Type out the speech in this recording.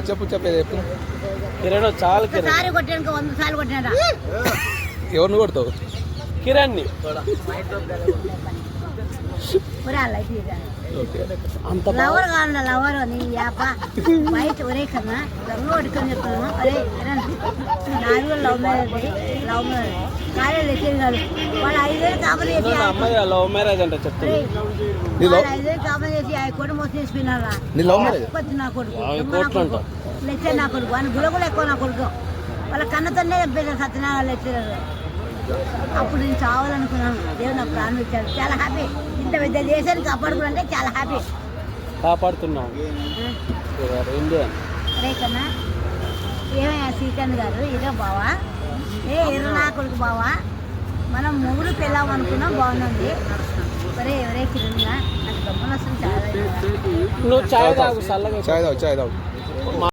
చెప్పు చెప్పేది చెప్పు. కిరణ్ చాలా ఒకసారి కొట్టాను 100 సార్లు కొట్టినాడా ఎవరిని కొడతావు? కిరణ్ని అంత లవర్ కావాలన్నా లవర్ నీ యాప బయట ఒరే కన్నా రంగు పట్టుకొని చెప్తాను. అరే నాలుగు లవ్ మ్యారేజ్ కాలేజ్ లెక్చర్ కాదు వాళ్ళు 5 వేలు కాపలు చేసి లవ్ మ్యారేజ్ అంటే చెప్తాను. 5 వేలు కాపలు చేసి ఆ కొడుకు మొత్తం వేసిపోయినారా నా కొడుకు లెక్చర్ నా కొడుకు అని గులగులు ఎక్కువ నా కొడుకు వాళ్ళ కన్నతోనే చంపేశారు సత్యనారాయణ లెక్చరర్. అప్పుడు నేను చావాలనుకున్నాను. దేవుడు నాకు ప్రాణం ఇచ్చాడు. చాలా హ్యాపీ. ఇంత పెద్ద దేశాన్ని కాపాడుకుంటే చాలా హ్యాపీ. కాపాడుతున్నాం అరే కన్నా ఏమయ్యా శ్రీకాంత్ గారు ఇదే బావా నా కొడుకు బావా మనం మొగుడు పెళ్ళాం అనుకున్నాం బాగుంది. ఎవరే కిరణ్ నాకు గమ్మన వస్తుంది. చాలా నువ్వు చాయ్ తాగు చల్లగా చాయ్ తాగు